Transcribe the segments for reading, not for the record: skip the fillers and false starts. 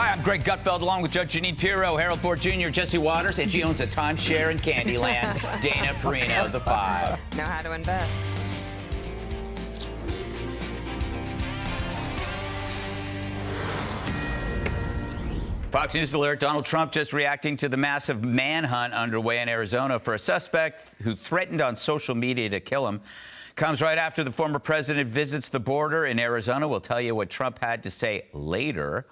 Hi, I'm Greg Gutfeld, along with Judge Jeanine Pirro, Harold Ford Jr., Jesse Waters, and she owns a timeshare in Candyland, Dana Perino, the 5. Know how to invest. Fox News alert, Donald Trump just reacting to the massive manhunt underway in Arizona for a suspect who threatened on social media to kill him. Comes right after the former president visits the border in Arizona. We'll tell you what Trump had to say later.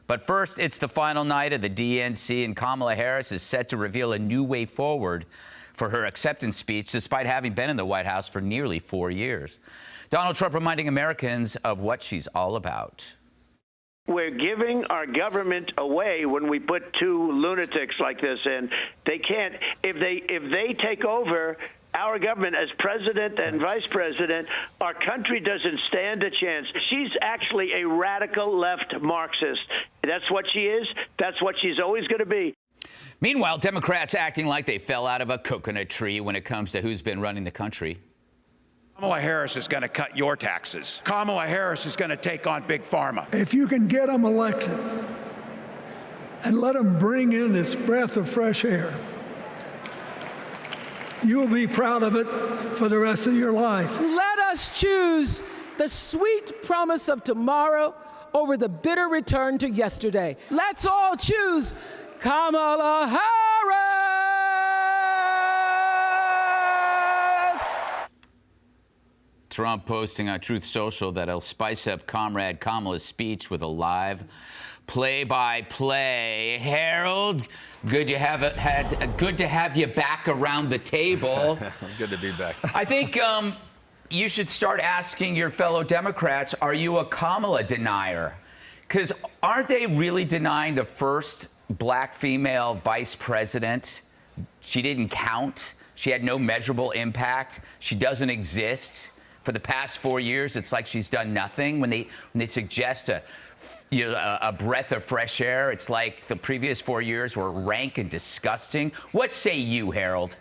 But first, it's the final night of the DNC, and Kamala Harris is set to reveal a new way forward for her acceptance speech, despite having been in the White House for nearly 4 years. Donald Trump reminding Americans of what she's all about. We're giving our government away when we put two lunatics like this in. They can't, if they take over our government as president and vice president, our country doesn't stand a chance. She's actually a radical left Marxist. That's what she is. That's what she's always going to be. Meanwhile, Democrats acting like they fell out of a coconut tree when it comes to who's been running the country. Kamala Harris is going to cut your taxes. Kamala Harris is going to take on Big Pharma. If you can get them elected and let them bring in this breath of fresh air, you will be proud of it for the rest of your life. Let us choose the sweet promise of tomorrow over the bitter return to yesterday. Let's all choose Kamala Harris! Trump posting on Truth Social that he'll spice up Comrade Kamala's speech with a live play-by-play. Harold, good to have you back around the table. Good to be back. I think you should start asking your fellow Democrats, are you a Kamala denier? Because aren't they really denying the first black female vice president? She didn't count. She had no measurable impact. She doesn't exist. For the past 4 years, it's like she's done nothing. When they suggest a breath of fresh air, it's like the previous 4 years were rank and disgusting. What say you, Harold?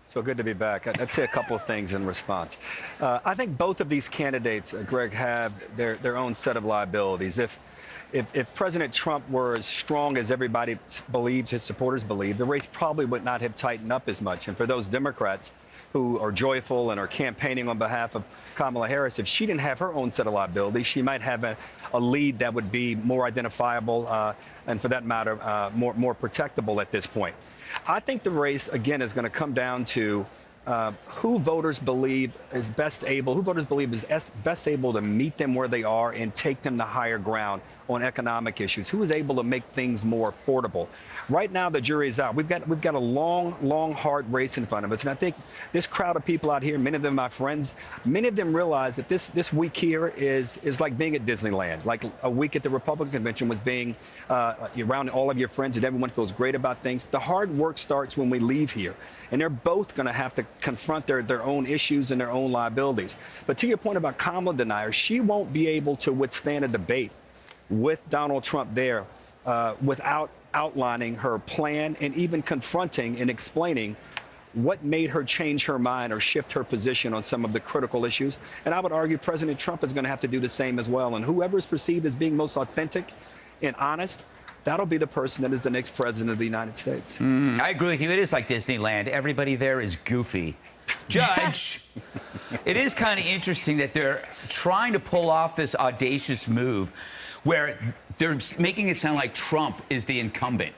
So good to be back. I'd say a couple of things in response. I think both of these candidates, Greg, have their own set of liabilities. If President Trump were as strong as everybody believes, his supporters believe, the race probably would not have tightened up as much. And for those Democrats who are joyful and are campaigning on behalf of Kamala Harris, if she didn't have her own set of liabilities, she might have a lead that would be more identifiable and, for that matter, more protectable at this point. I think the race, again, is going to come down to who voters believe is best able to meet them where they are and take them to higher ground on economic issues. Who is able to make things more affordable? Right now, the jury is out. We've got a long, hard race in front of us. And I think this crowd of people out here, many of them my friends, many of them realize that this week here is like being at Disneyland. Like a week at the Republican convention was being around all of your friends and everyone feels great about things. The hard work starts when we leave here. And they're both going to have to confront their own issues and their own liabilities. But to your point about Kamala deniers, she won't be able to withstand a debate with Donald Trump there without outlining her plan and even confronting and explaining what made her change her mind or shift her position on some of the critical issues. And I would argue President Trump is going to have to do the same as well. And whoever is perceived as being most authentic and honest, that'll be the person that is the next president of the United States. I agree with you. It is like Disneyland. Everybody there is goofy. Judge, it is kind of interesting that they're trying to pull off this audacious move where they're making it sound like Trump is the incumbent.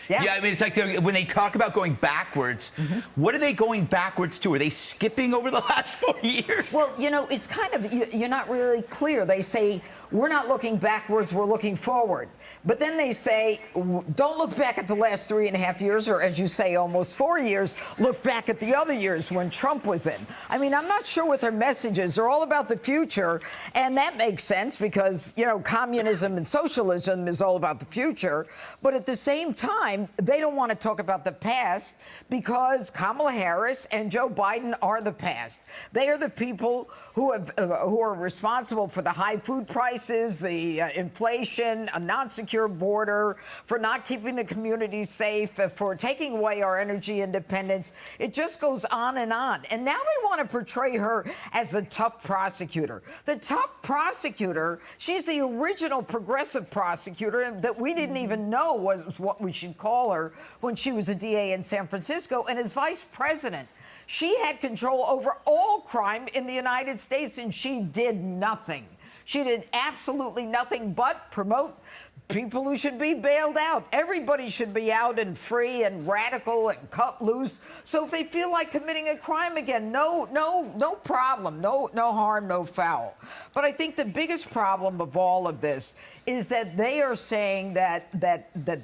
Yeah, I mean, it's like when they talk about going backwards, what are they going backwards to? Are they skipping over the last 4 years? Well, you know, it's kind of, you're not really clear. They say, we're not looking backwards, we're looking forward. But then they say, don't look back at the last 3.5 years, or as you say, almost 4 years, look back at the other years when Trump was in. I mean, I'm not sure what their message is. They're all about the future, and that makes sense because, you know, communism and socialism is all about the future. But at the same time, time, they don't want to talk about the past because Kamala Harris and Joe Biden are the past. They are the people who are responsible for the high food prices, the inflation, a non-secure border, for not keeping the community safe, for taking away our energy independence. It just goes on. And now they want to portray her as the tough prosecutor. The tough prosecutor, she's the original progressive prosecutor that we didn't even know was what we should call her when she was a DA in San Francisco. And as vice president, she had control over all crime in the United States, and she did nothing. She did absolutely nothing but promote people who should be bailed out. Everybody should be out and free and radical and cut loose. So if they feel like committing a crime again, no problem, no harm, no foul. But I think the biggest problem of all of this is that they are saying that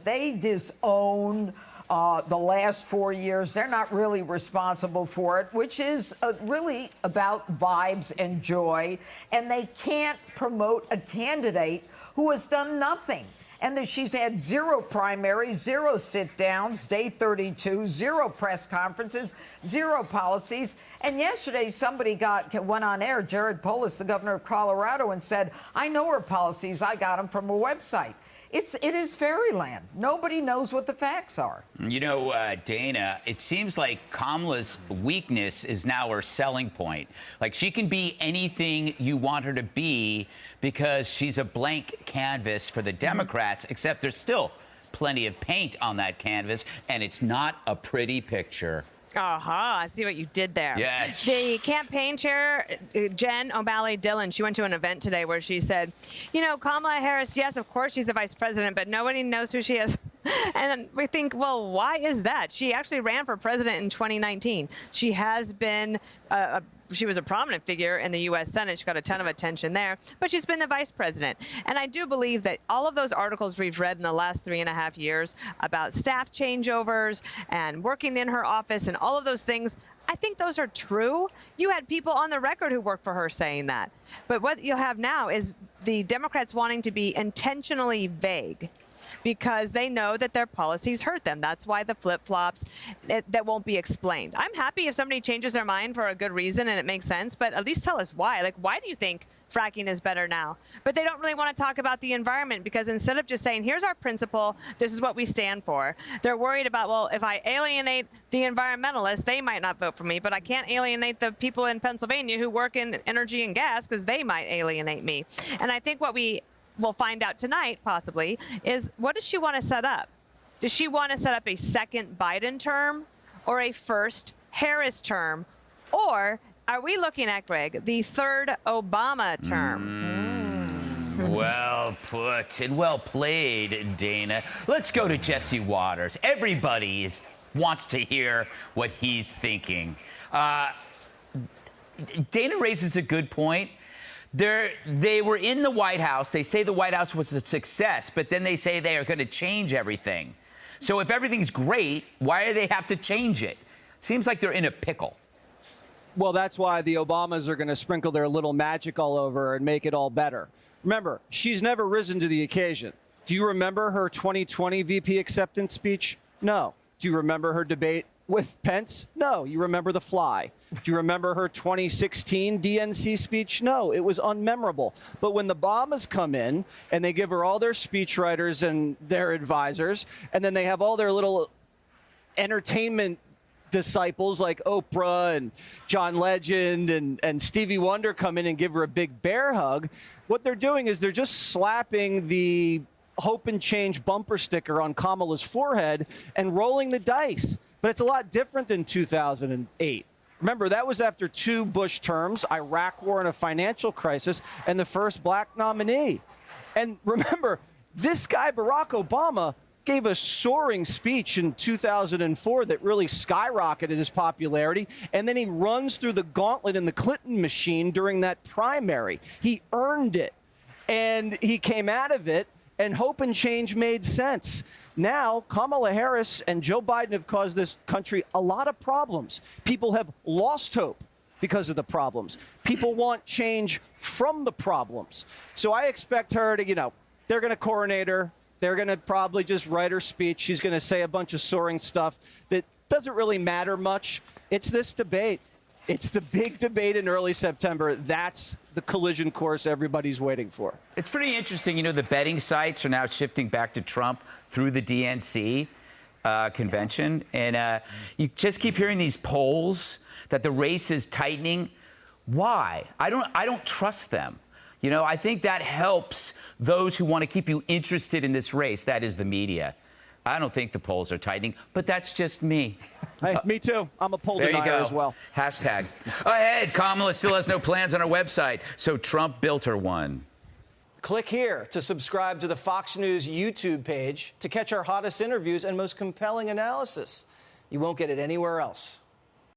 they disown the last 4 years. They're not really responsible for it, which is really about vibes and joy. And they can't promote a candidate who has done nothing. And that she's had 0 primaries, 0 sit-downs, day 32, 0 press conferences, 0 policies. And yesterday, somebody went on air, Jared Polis, the governor of Colorado, and said, I know her policies. I got them from her website. It is fairyland. Nobody knows what the facts are. You know, Dana, it seems like Kamala's weakness is now her selling point. Like, she can be anything you want her to be because she's a blank canvas for the Democrats, except there's still plenty of paint on that canvas, and it's not a pretty picture. I see what you did there. Yes. The campaign chair, Jen O'Malley Dillon, she went to an event today where she said, you know, Kamala Harris, yes, of course she's the vice president, but nobody knows who she is. And we think, well, why is that? She actually ran for president in 2019. She has been she was a prominent figure in the U.S. Senate. She got a ton of attention there, but she's been the vice president. And I do believe that all of those articles we've read in the last 3.5 years about staff changeovers and working in her office and all of those things, I think those are true. You had people on the record who worked for her saying that. But what you'll have now is the Democrats wanting to be intentionally vague, because they know that their policies hurt them. That's why the flip-flops that won't be explained. I'm happy if somebody changes their mind for a good reason and it makes sense, but at least tell us why. Like, why do you think fracking is better now? But they don't really want to talk about the environment, because instead of just saying, here's our principle, this is what we stand for, they're worried about, well, if I alienate the environmentalists, they might not vote for me, but I can't alienate the people in Pennsylvania who work in energy and gas because they might alienate me. And I think what we'll find out tonight, possibly, is what does she want to set up? Does she want to set up a second Biden term or a first Harris term? Or are we looking at, Greg, the third Obama term? Well put and well played, Dana. Let's go to Jesse Waters. Everybody wants to hear what he's thinking. Dana raises a good point. They were in the White House. They say the White House was a success, but then they say they are going to change everything. So if everything's great, why do they have to change it? Seems like they're in a pickle. Well, that's why the Obamas are going to sprinkle their little magic all over and make it all better. Remember, she's never risen to the occasion. Do you remember her 2020 VP acceptance speech? No. Do you remember her debate with Pence? No. You remember the fly. Do you remember her 2016 DNC speech? No, it was unmemorable. But when the Obamas come in and they give her all their speechwriters and their advisors, and then they have all their little entertainment disciples like Oprah and John Legend and Stevie Wonder come in and give her a big bear hug, what they're doing is they're just slapping the hope and change bumper sticker on Kamala's forehead and rolling the dice. But it's a lot different than 2008. Remember, that was after 2 Bush terms, Iraq war and a financial crisis, and the first black nominee. And remember, this guy, Barack Obama, gave a soaring speech in 2004 that really skyrocketed his popularity, and then he runs through the gauntlet in the Clinton machine during that primary. He earned it, and he came out of it, and hope and change made sense. Now, Kamala Harris and Joe Biden have caused this country a lot of problems. People have lost hope because of the problems. People want change from the problems. So I expect her to, they're going to coronate her. They're going to probably just write her speech. She's going to say a bunch of soaring stuff that doesn't really matter much. It's this debate. It's the big debate in early September. That's the collision course everybody's waiting for. It's pretty interesting. You know, the betting sites are now shifting back to Trump through the DNC convention. And you just keep hearing these polls that the race is tightening. Why? I don't trust them. You know, I think that helps those who want to keep you interested in this race. That is the media. I don't think the polls are tightening, but that's just me. Hey, me too. I'm a poll There you denier go. as well. Hashtag. Ahead, Kamala still has no plans on her website, so Trump built her one. Click here to subscribe to the Fox News YouTube page to catch our hottest interviews and most compelling analysis. You won't get it anywhere else.